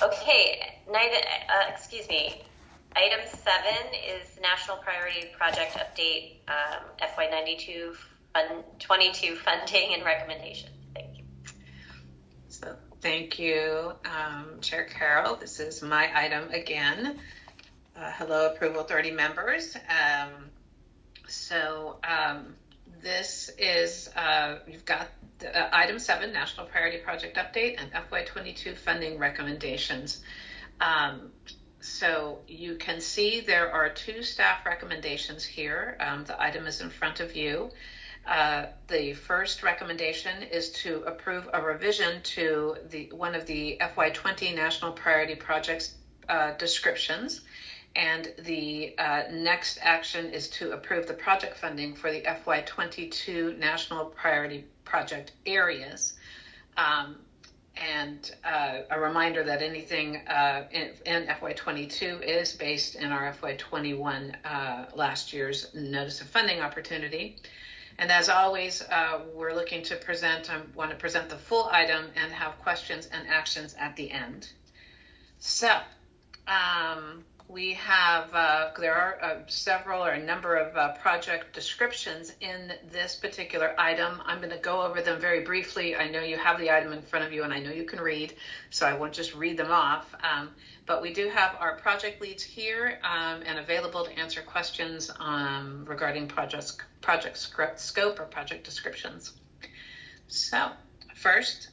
Okay, excuse me. Item 7 is National Priority Project Update, FY22 22 funding and recommendation. Thank you. So thank you, Chair Carroll. This is my item again. Hello, Approval Authority members. This is, you've got item 7, National Priority Project Update, and FY22 funding recommendations. So you can see there are 2 staff recommendations here. The item is in front of you. The first recommendation is to approve a revision to one of the FY20 National Priority projects descriptions. And the next action is to approve the project funding for the FY22 National Priority project areas. And a reminder that anything in FY22 is based in our FY21 last year's Notice of Funding opportunity. And as always, we're looking to want to present the full item and have questions and actions at the end. So we have, there are several or a number of project descriptions in this particular item. I'm going to go over them very briefly. I know you have the item in front of you and I know you can read, so I won't just read them off. But we do have our project leads here and available to answer questions regarding project scope or project descriptions. So first,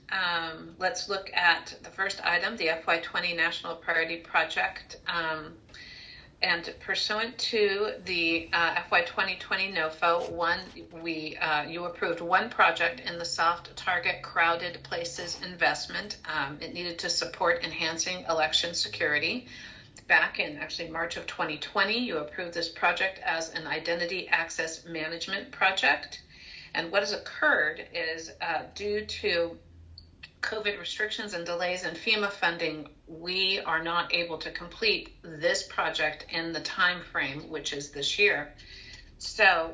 let's look at the first item, the FY20 National Priority Project. And pursuant to the FY2020 NOFO, you approved one project in the soft target crowded places investment. It needed to support enhancing election security. Back in actually March of 2020, you approved this project as an identity access management project. And what has occurred is due to COVID restrictions and delays in FEMA funding, we are not able to complete this project in the time frame, which is this year. So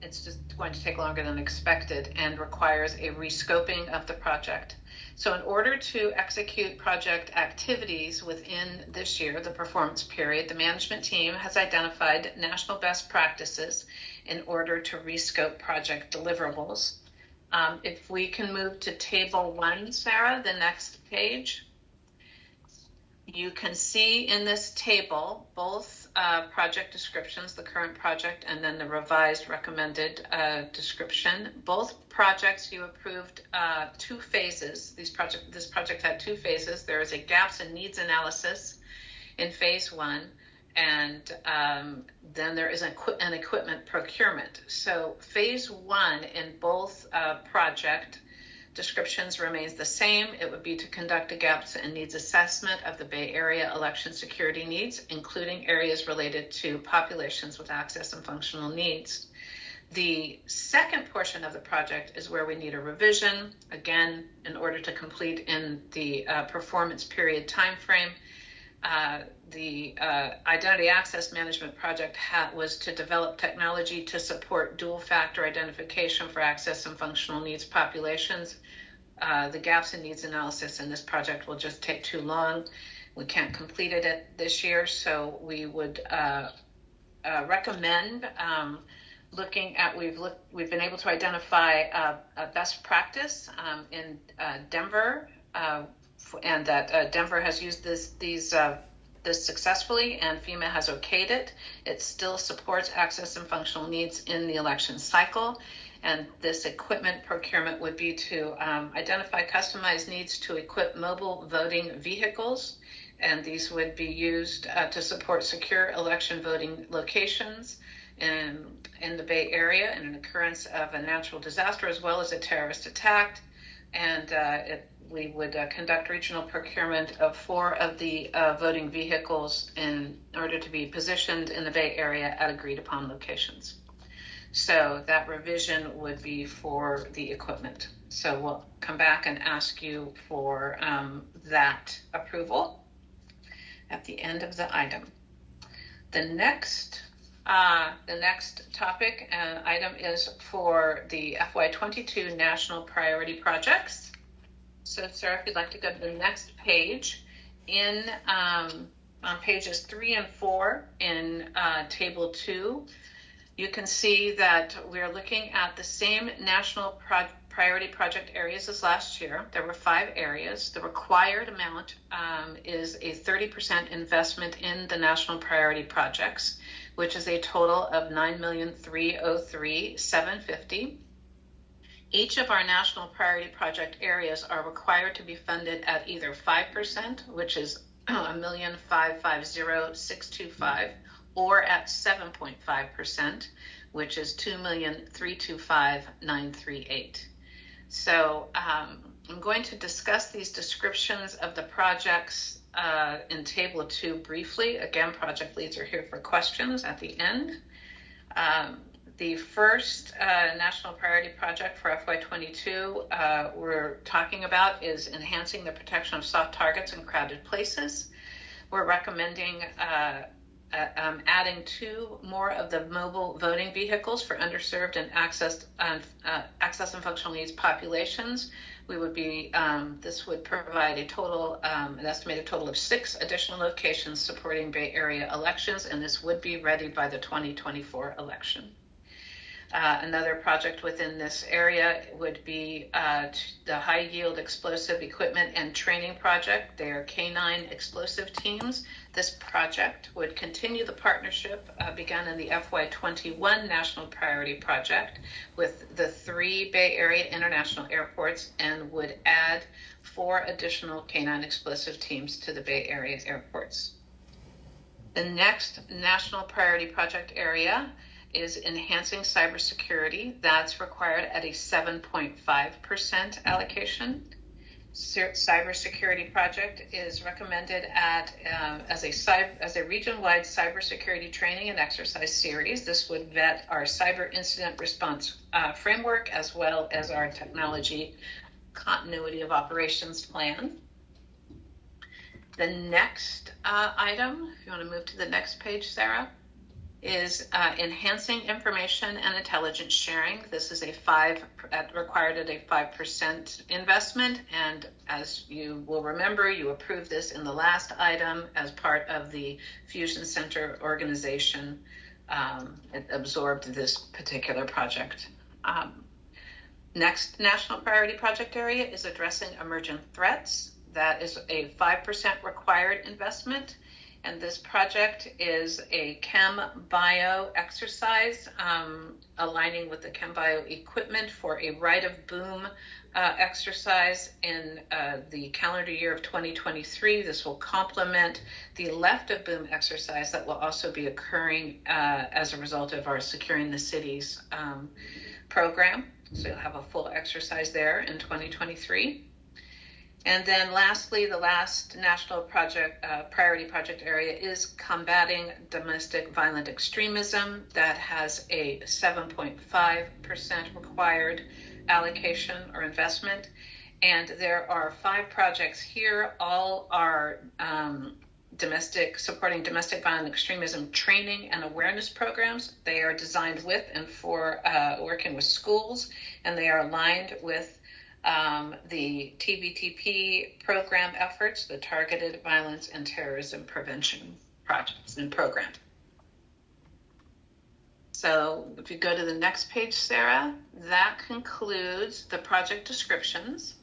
it's just going to take longer than expected and requires a rescoping of the project. So in order to execute project activities within this year, the performance period, the management team has identified national best practices in order to rescope project deliverables. If we can move to table 1, Sarah, the next page. You can see in this table both project descriptions, the current project and then the revised recommended description. Both projects you approved 2 phases. This project had 2 phases. There is a gaps and needs analysis in phase 1. And then there is an equipment procurement. So phase 1 in both project descriptions remains the same. It would be to conduct a gaps and needs assessment of the Bay Area election security needs, including areas related to populations with access and functional needs. The second portion of the project is where we need a revision, again, in order to complete in the performance period timeframe. The Identity Access Management Project was to develop technology to support dual factor identification for access and functional needs populations. The gaps and needs analysis in this project will just take too long. We can't complete it this year, so we would recommend looking at, we've been able to identify a best practice in Denver, and that Denver has used this successfully, and FEMA has okayed it. It still supports access and functional needs in the election cycle. And this equipment procurement would be to identify customized needs to equip mobile voting vehicles. And these would be used to support secure election voting locations in the Bay Area in an occurrence of a natural disaster as well as a terrorist attack. And we would conduct regional procurement of 4 of the voting vehicles in order to be positioned in the Bay Area at agreed upon locations. So that revision would be for the equipment. So we'll come back and ask you for that approval at the end of the item. The next topic item is for the FY22 National Priority projects. So, Sarah, if you'd like to go to the next page, on pages 3 and 4 in Table 2, you can see that we're looking at the same national priority project areas as last year. There were 5 areas. The required amount is a 30% investment in the national priority projects, which is a total of $9,303,750. Each of our national priority project areas are required to be funded at either 5%, which is $1,550,625, or at 7.5%, which is $2,325,938. So I'm going to discuss these descriptions of the projects in Table 2 briefly. Again, project leads are here for questions at the end. The first national priority project for FY22 we're talking about is enhancing the protection of soft targets in crowded places. We're recommending adding 2 more of the mobile voting vehicles for underserved and access and functional needs populations. We would be this would provide a total, an estimated total of 6 additional locations supporting Bay Area elections, and this would be ready by the 2024 election. Another project within this area would be the High Yield Explosive Equipment and Training Project. They are K9 explosive teams. This project would continue the partnership begun in the FY21 National Priority Project with the 3 Bay Area international airports and would add 4 additional K9 explosive teams to the Bay Area airports. The next National Priority Project area is enhancing cybersecurity. That's required at a 7.5% allocation. Cybersecurity project is recommended at as a region-wide cybersecurity training and exercise series. This would vet our cyber incident response framework as well as our technology continuity of operations plan. The next item, if you want to move to the next page, Sarah, is enhancing information and intelligence sharing. This is required at a 5% investment, and as you will remember, you approved this in the last item as part of the Fusion Center organization. It absorbed this particular project. Next national priority project area is addressing emergent threats. That is a 5% required investment. And this project is a Chem Bio exercise, aligning with the Chem Bio equipment for a right of boom exercise in the calendar year of 2023. This will complement the left of boom exercise that will also be occurring as a result of our Securing the Cities program. So you'll have a full exercise there in 2023. And then lastly, the last national priority project area is combating domestic violent extremism. That has a 7.5% required allocation or investment. And there are 5 projects here. All are supporting domestic violent extremism training and awareness programs. They are designed with and for working with schools, and they are aligned with the TVTP program efforts, the Targeted Violence and Terrorism Prevention projects and program. So if you go to the next page, Sarah, that concludes the project descriptions.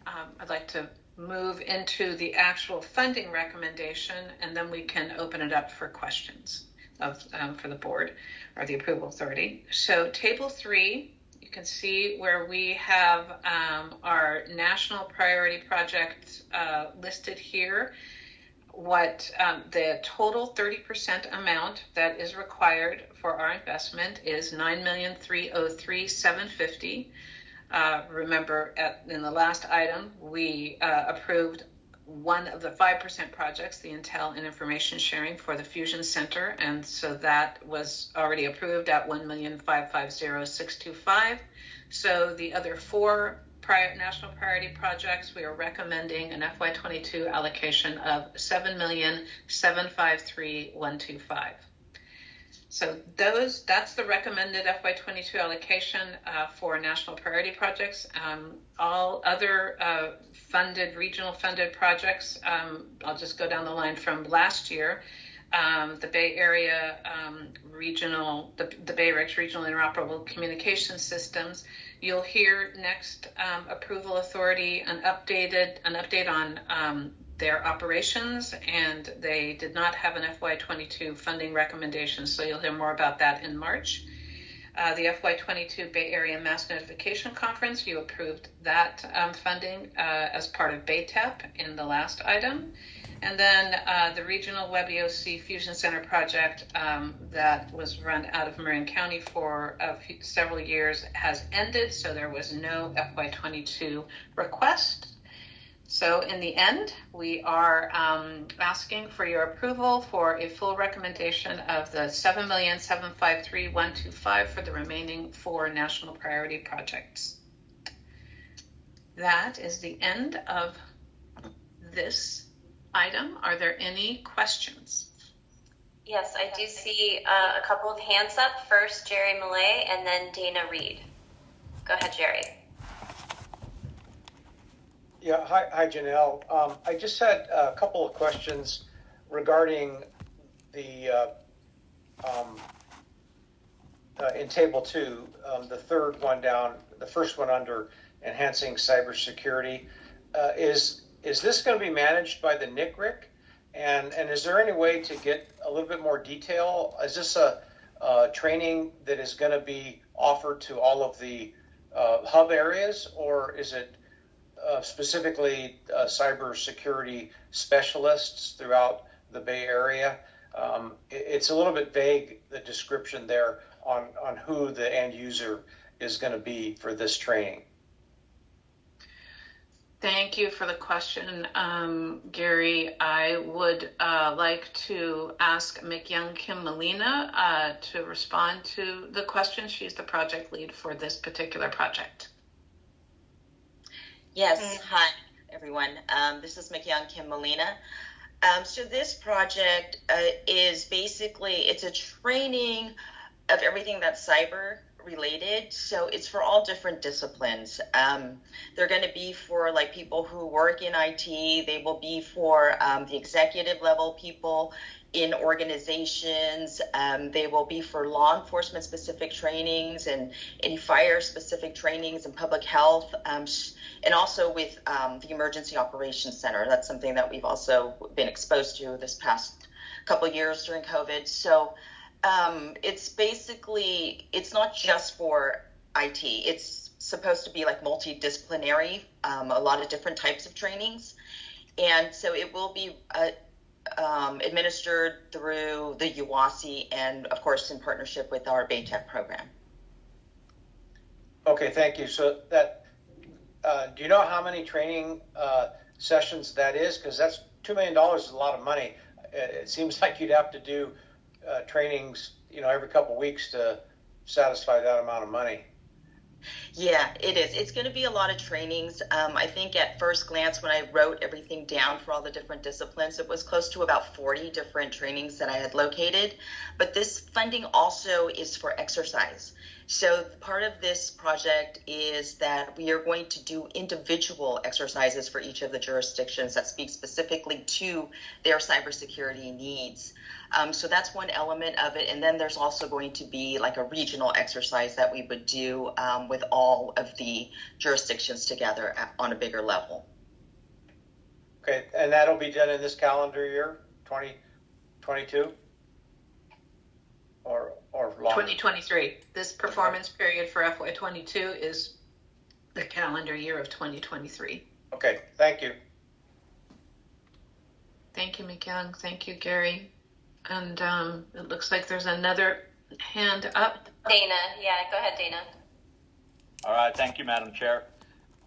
I'd like to move into the actual funding recommendation, and then we can open it up for questions for the board or the approval authority. So Table 3, you can see where we have our national priority project listed here. What the total 30% amount that is required for our investment is $9,303,750. Remember, in the last item, we approved one of the 5% projects, the Intel and Information Sharing for the Fusion Center, and so that was already approved at $1,550,625. So the other 4 national priority projects, we are recommending an FY22 allocation of $7,753,125. So that's the recommended FY22 allocation for national priority projects. All other regional funded projects, I'll just go down the line from last year. The Bay Area the Bay Rex Regional Interoperable Communication Systems. You'll hear next approval authority an update on their operations, and they did not have an FY22 funding recommendation, so you'll hear more about that in March. The FY22 Bay Area Mass Notification Conference, you approved that funding as part of BayTEP in the last item. And then the Regional WebEOC Fusion Center project that was run out of Marin County for several years has ended, so there was no FY22 request. So in the end, we are asking for your approval for a full recommendation of the $7,753,125 for the remaining 4 national priority projects. That is the end of this item. Are there any questions? Yes, I do see a couple of hands up. First, Jerry Millay, and then Dana Reed. Go ahead, Jerry. Yeah, hi Janelle. I just had a couple of questions regarding the in Table 2, the third one down, the first one under enhancing cybersecurity. Is this going to be managed by the NICRIC? And is there any way to get a little bit more detail? Is this a training that is going to be offered to all of the hub areas, or is it specifically cybersecurity specialists throughout the Bay Area? It's a little bit vague, the description there on who the end user is going to be for this training. Thank you for the question, Gary. I would like to ask McYoung Kim Molina to respond to the question. She's the project lead for this particular project. Yes, hi everyone. This is McYoung Kim Molina. So this project is basically, it's a training of everything that's cyber related. So it's for all different disciplines. They're going to be for like people who work in IT. They will be for the executive level people in organizations. They will be for law enforcement specific trainings and any fire specific trainings and public health. And also with the Emergency Operations Center. That's something that we've also been exposed to this past couple of years during COVID. So it's basically, it's not just for IT. It's supposed to be like multidisciplinary, a lot of different types of trainings. And so it will be administered through the UASI and, of course, in partnership with our BayTEP program. Okay, thank you. So that, do you know how many training sessions that is? Because that's $2 million is a lot of money. It seems like you'd have to do trainings, every couple of weeks to satisfy that amount of money. Yeah, it is. It's going to be a lot of trainings. I think at first glance, when I wrote everything down for all the different disciplines, it was close to about 40 different trainings that I had located. But this funding also is for exercise. So part of this project is that we are going to do individual exercises for each of the jurisdictions that speak specifically to their cybersecurity needs. So that's one element of it. And then there's also going to be like a regional exercise that we would do with all of the jurisdictions together on a bigger level. Okay, and that'll be done in this calendar year, 2022? Or longer? 2023. This performance period for FY22 is the calendar year of 2023. Okay, thank you. Thank you, McYoung. Thank you, Gary. And it looks like there's another hand up. Dana, yeah, go ahead, Dana. All right, thank you, Madam Chair.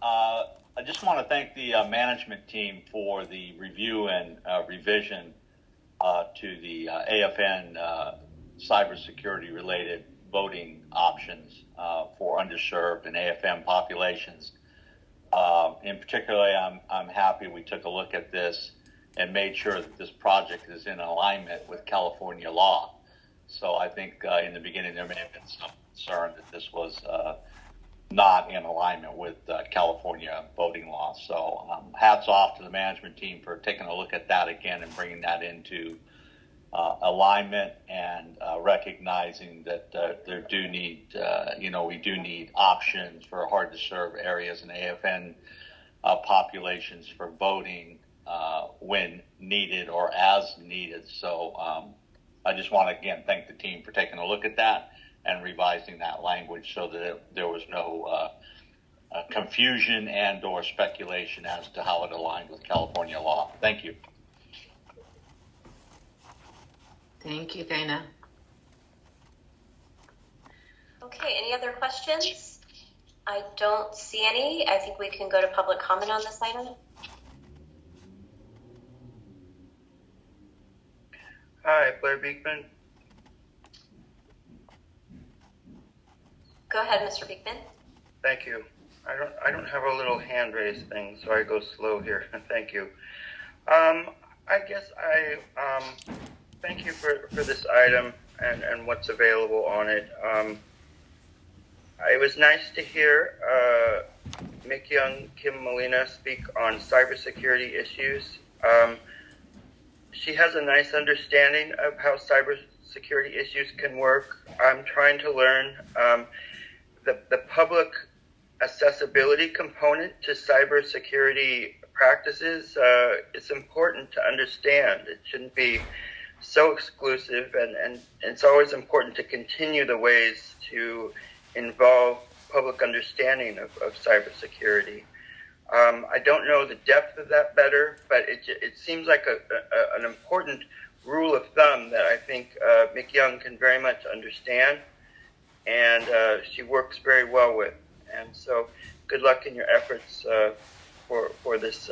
I just want to thank the management team for the review and revision to the AFN cybersecurity related voting options for underserved and AFM populations. In particular, I'm happy we took a look at this and made sure that this project is in alignment with California law. So I think in the beginning there may have been some concern that this was not in alignment with California voting law. So hats off to the management team for taking a look at that again and bringing that into alignment and recognizing that there do need, we do need options for hard to serve areas and AFN populations for voting when needed or as needed. So I just want to again thank the team for taking a look at that and revising that language so that there was no confusion and or speculation as to how it aligned with California law. Thank you. Thank you, Dana. Okay, any other questions? I don't see any. I think we can go to public comment on this item. Hi, Blair Beekman. Go ahead, Mr. Beekman. Thank you. I don't have a little hand raised thing, so I go slow here. Thank you. I guess thank you for this item and what's available on it. It was nice to hear Mick Young, Kim Molina speak on cybersecurity issues. She has a nice understanding of how cybersecurity issues can work. I'm trying to learn the public accessibility component to cybersecurity practices. It's important to understand. It shouldn't be so exclusive, and it's always important to continue the ways to involve public understanding of cybersecurity. I don't know the depth of that better, but it seems like an important rule of thumb that I think Mick Young can very much understand, and she works very well with. And so, good luck in your efforts for this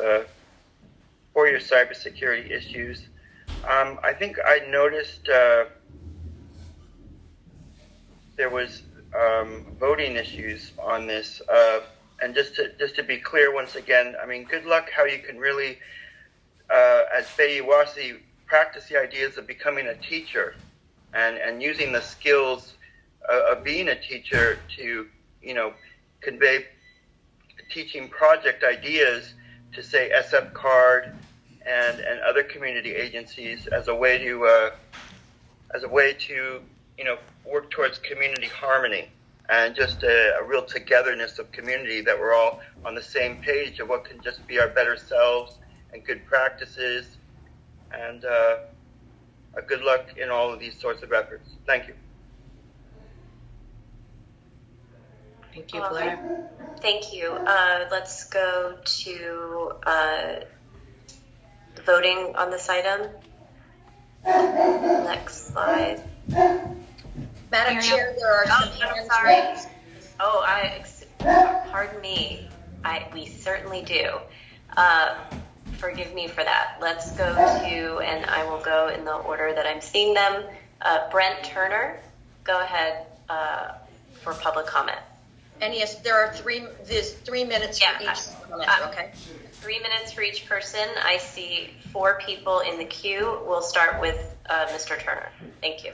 for your cybersecurity issues. I think I noticed there was voting issues on this. And just to be clear once again, I mean, good luck how you can really, as UASI, practice the ideas of becoming a teacher and using the skills of being a teacher to, convey teaching project ideas to, say, SF Card and other community agencies as a way to work towards community harmony. And just a real togetherness of community, that we're all on the same page of what can just be our better selves and good practices. And a good luck in all of these sorts of efforts. Thank you. Thank you, Blair. Thank you. Let's go to voting on this item. Next slide. Madam Chair, there are some hands raised. Pardon me. We certainly do. Forgive me for that. Let's go to, and I will go in the order that I'm seeing them. Brent Turner, go ahead for public comment. And yes, there's 3 minutes for each comment, okay? 3 minutes for each person. I see 4 people in the queue. We'll start with Mr. Turner. Thank you.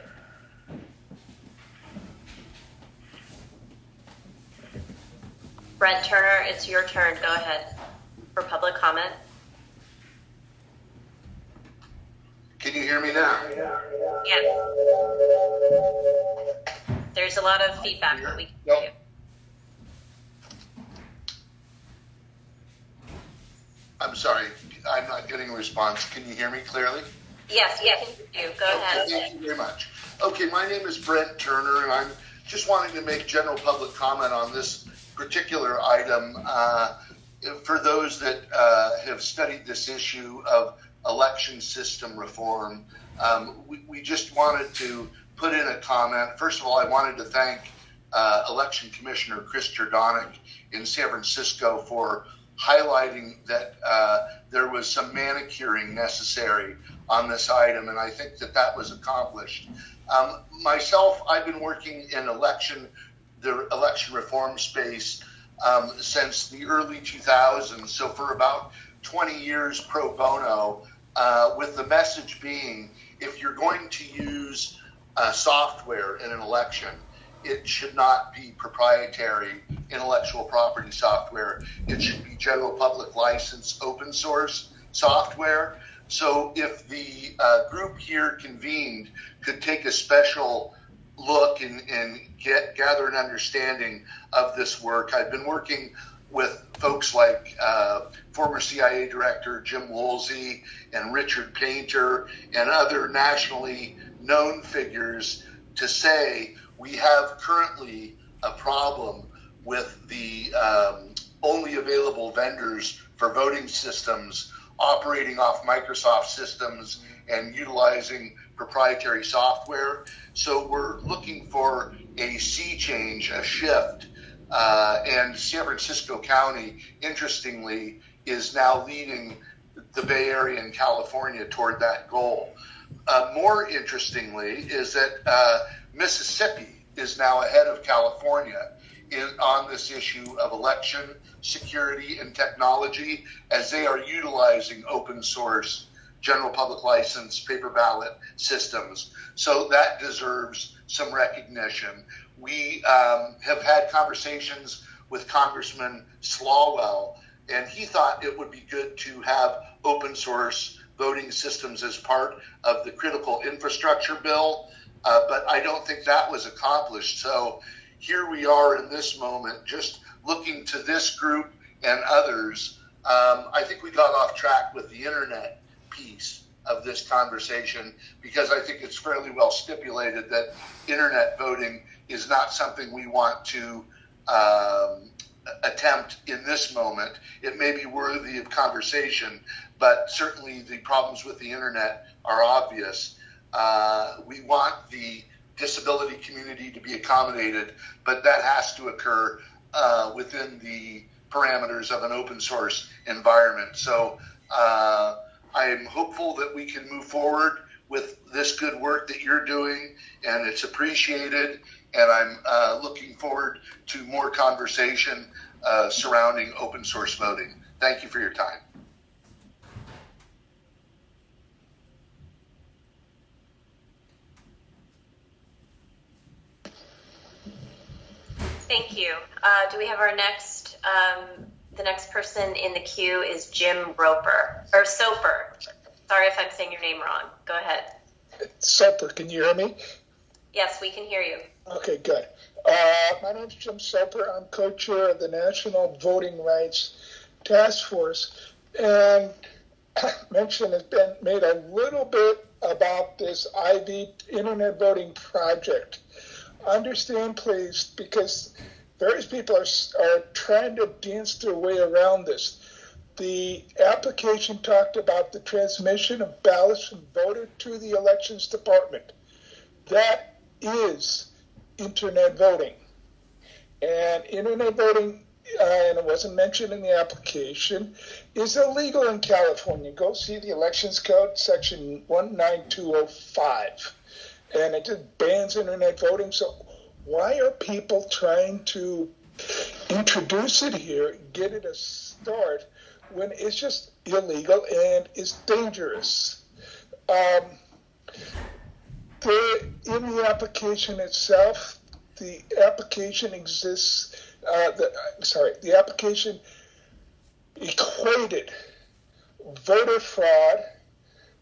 Brent Turner, it's your turn. Go ahead for public comment. Can you hear me now? Yes. There's a lot of feedback that we can Nope. do. I'm sorry, I'm not getting a response. Can you hear me clearly? Yes, we can hear you. Go ahead. Okay, thank you very much. Okay, my name is Brent Turner, and I'm just wanting to make general public comment on this particular item. For those that have studied this issue of election system reform, we just wanted to put in a comment. First of all, I wanted to thank Election Commissioner Chris Jordanic in San Francisco for highlighting that there was some manicuring necessary on this item, and I think that was accomplished. Myself, I've been working in the election reform space since the early 2000s, so for about 20 years pro bono, with the message being, if you're going to use software in an election, it should not be proprietary intellectual property software. It should be general public license open source software. So if the group here convened could take a special look and gather an understanding of this work. I've been working with folks like former CIA Director Jim Woolsey and Richard Painter and other nationally known figures to say we have currently a problem with the only available vendors for voting systems operating off Microsoft systems and utilizing proprietary software. So we're looking for a sea change, a shift. And San Francisco County, interestingly, is now leading the Bay Area and California toward that goal. More interestingly is that Mississippi is now ahead of California on this issue of election security and technology, as they are utilizing open source general public license paper ballot systems. So that deserves some recognition. We have had conversations with Congressman Swalwell, and he thought it would be good to have open source voting systems as part of the critical infrastructure bill, but I don't think that was accomplished. So here we are in this moment, just looking to this group and others. I think we got off track with the internet piece of this conversation, because I think it's fairly well stipulated that internet voting is not something we want to attempt in this moment. It may be worthy of conversation, but certainly the problems with the internet are obvious. We want the disability community to be accommodated, but that has to occur within the parameters of an open source environment. So I'm hopeful that we can move forward with this good work that you're doing, and it's appreciated, and I'm looking forward to more conversation surrounding open source voting. Thank you for your time. Thank you. Do we have our next, the next person in the queue is Jim Roper, or Soper. Sorry if I'm saying your name wrong. Go ahead. Soper, can you hear me? Yes, we can hear you. Okay, good. My name is Jim Soper. I'm co-chair of the National Voting Rights Task Force, and mention has been made a little bit about this IV Internet Voting Project. Understand, please, because various people are trying to dance their way around this. The application talked about the transmission of ballots from voter to the elections department. That is internet voting. And internet voting, and it wasn't mentioned in the application, is illegal in California. Go see the Elections Code, section 19205. And it just bans internet voting. So why are people trying to introduce it here, get it a start, when it's just illegal and it's dangerous? In the application itself, the application exists, the application equated voter fraud,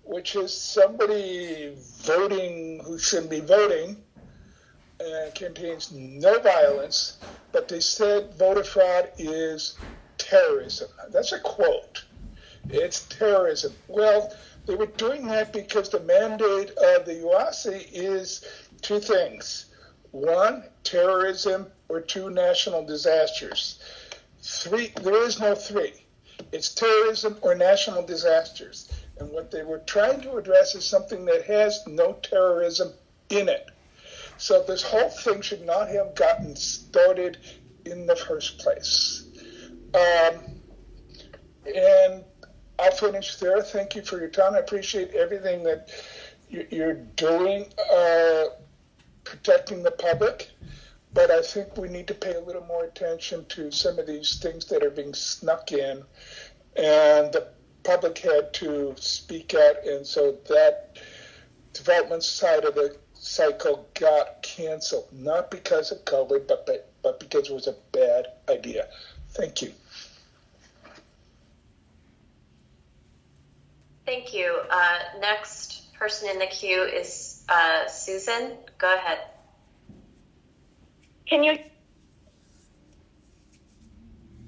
which is somebody voting who shouldn't be voting, and contains no violence, but they said voter fraud is terrorism. That's a quote. It's terrorism. Well, they were doing that because the mandate of the UASI is two things. One, terrorism, or two, national disasters. Three, there is no three. It's terrorism or national disasters. And what they were trying to address is something that has no terrorism in it. So this whole thing should not have gotten started in the first place. And I'll finish there. Thank you for your time. I appreciate everything that you're doing, protecting the public. But I think we need to pay a little more attention to some of these things that are being snuck in. And the public had to speak out. And so that development side of the cycle got canceled, not because of COVID, but because it was a bad idea. Thank you. Thank you. Next person in the queue is Susan. Go ahead. Can you?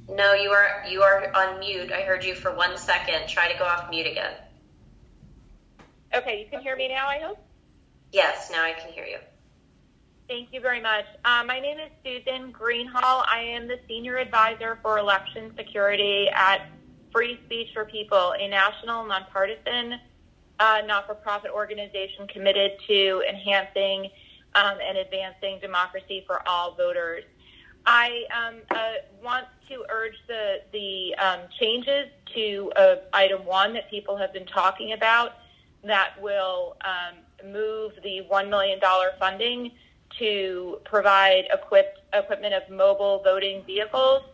No, you are on mute. I heard you for 1 second. Try to go off mute again. Okay, you can hear me now, I hope? Yes, now I can hear you. Thank you very much. My name is Susan Greenhalgh. I am the Senior Advisor for Election Security at Free Speech for People, a national, nonpartisan, not-for-profit organization committed to enhancing and advancing democracy for all voters. I want to urge the changes to item 1 that people have been talking about that will move the $1 million funding to provide equipment of mobile voting vehicles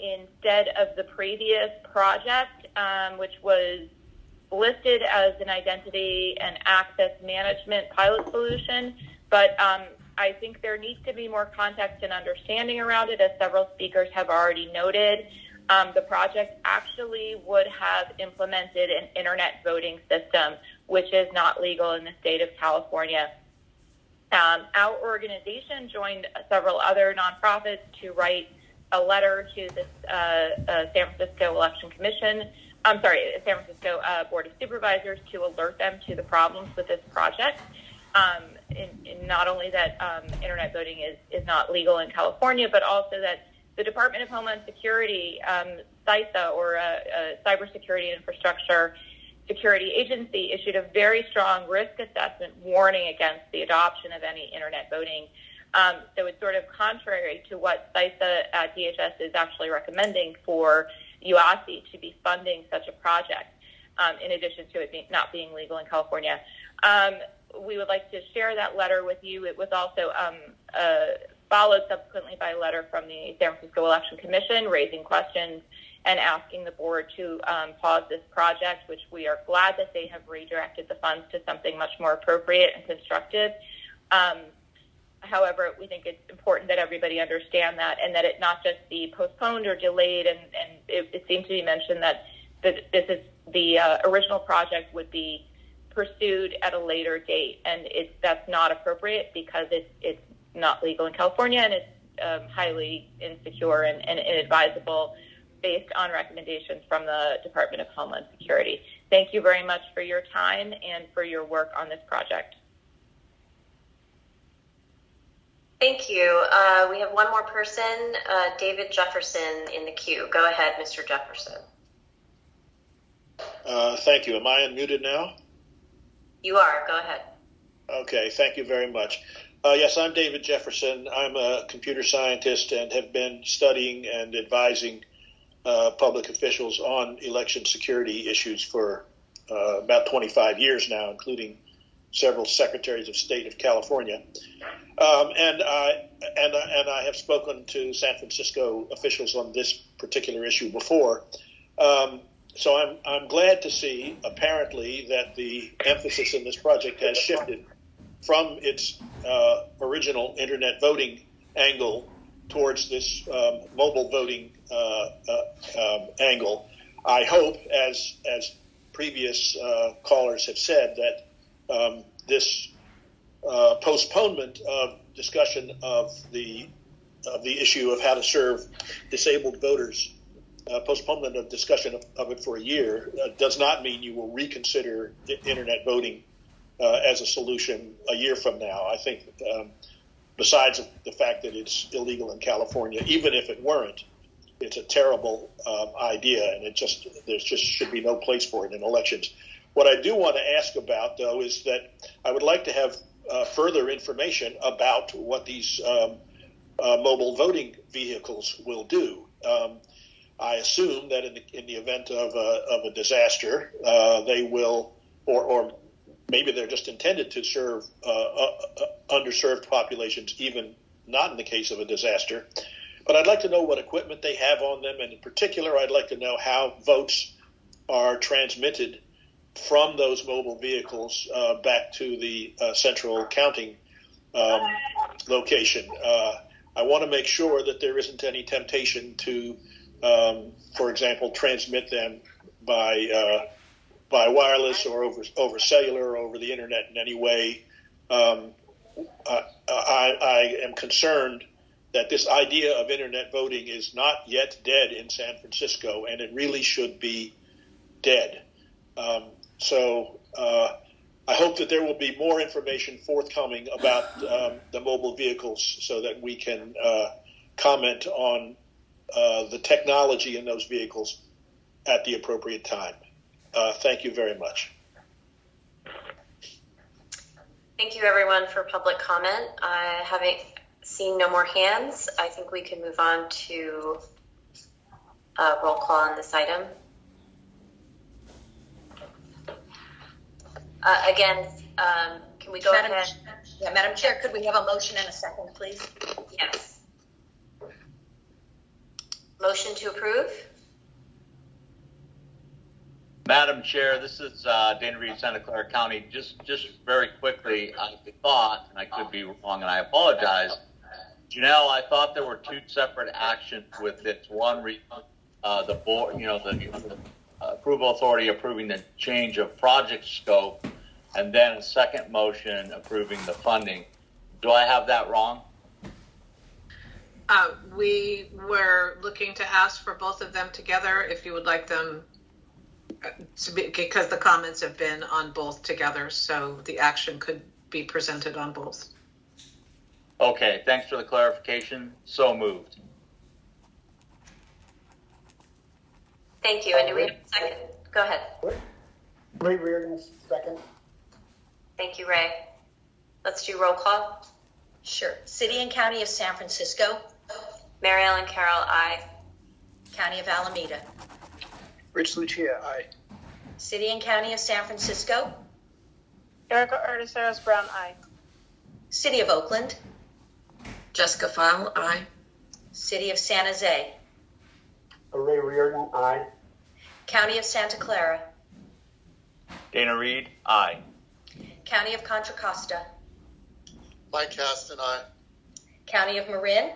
instead of the previous project, which was listed as an identity and access management pilot solution. But I think there needs to be more context and understanding around it, as several speakers have already noted. The project actually would have implemented an internet voting system, which is not legal in the state of California. Our organization joined several other nonprofits to write a letter to the San Francisco San Francisco Board of Supervisors to alert them to the problems with this project. In not only that internet voting is not legal in California, but also that the Department of Homeland Security, CISA, or Cybersecurity Infrastructure Security Agency, issued a very strong risk assessment warning against the adoption of any internet voting. So it's sort of contrary to what CISA at DHS is actually recommending for UASI to be funding such a project, in addition to it not being legal in California. We would like to share that letter with you. It was also followed subsequently by a letter from the San Francisco Election Commission raising questions and asking the board to pause this project, which we are glad that they have redirected the funds to something much more appropriate and constructive. However, we think it's important that everybody understand that, and that it not just be postponed or delayed. And it seemed to be mentioned that this is the original project would be pursued at a later date, and that's not appropriate because it's not legal in California, and it's highly insecure and inadvisable based on recommendations from the Department of Homeland Security. Thank you very much for your time and for your work on this project. Thank you. We have one more person, David Jefferson, in the queue. Go ahead, Mr. Jefferson. Thank you. Am I unmuted now? You are. Go ahead. Okay. Thank you very much. Yes, I'm David Jefferson. I'm a computer scientist and have been studying and advising public officials on election security issues for about 25 years now, including several secretaries of state of California. And I have spoken to San Francisco officials on this particular issue before. So I'm glad to see, apparently, that the emphasis in this project has shifted from its original internet voting angle towards this mobile voting angle. I hope, as previous callers have said, that this postponement of discussion of the issue of how to serve disabled voters, postponement of discussion of it for a year, does not mean you will reconsider internet voting as a solution a year from now. I think, besides the fact that it's illegal in California, even if it weren't, it's a terrible idea, and there just should be no place for it in elections. What I do want to ask about, though, is that I would like to have further information about what these mobile voting vehicles will do. I assume that in the event of a disaster, they will, or maybe they're just intended to serve underserved populations, even not in the case of a disaster. But I'd like to know what equipment they have on them, and in particular, I'd like to know how votes are transmitted from those mobile vehicles back to the central counting location. I want to make sure that there isn't any temptation to, for example, transmit them by wireless or over cellular or over the internet in any way. I am concerned that this idea of internet voting is not yet dead in San Francisco, and it really should be dead. So I hope that there will be more information forthcoming about the mobile vehicles so that we can comment on the technology in those vehicles at the appropriate time. Thank you very much. Thank you, everyone, for public comment. Having seen no more hands, I think we can move on to roll call on this item. Again, can we go ahead? Yeah, Madam Chair, could we have a motion and a second, please? Yes. Motion to approve? Madam Chair, this is Dana Reed, Santa Clara County. Just very quickly, I thought, and I could be wrong, and I apologize. Janelle, I thought there were two separate actions with this. One, the board, the approval authority approving the change of project scope, and then a second motion approving the funding. Do I have that wrong? We were looking to ask for both of them together if you would like them to be, because the comments have been on both together, so the action could be presented on both. Okay, thanks for the clarification. So moved. Thank you. And do we have a second? Go ahead. Ray Reardon, second. Thank you, Ray. Let's do roll call. Sure. City and County of San Francisco. Mary Ellen Carroll, aye. County of Alameda. Rich Lucia, aye. City and County of San Francisco. Erica Articeros Brown, aye. City of Oakland. Jessica File, aye. City of San Jose. Ray Reardon, aye. County of Santa Clara. Dana Reed, aye. County of Contra Costa. Mike Caston, aye. County of Marin.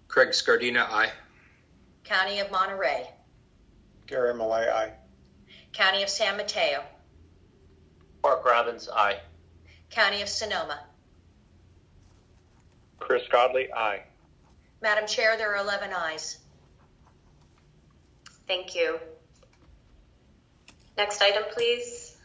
Craig Scardina, aye. County of Monterey. Gary Malay, aye. County of San Mateo. Mark Robbins, aye. County of Sonoma. Chris Godley, aye. Madam Chair, there are 11 ayes. Thank you. Next item, please.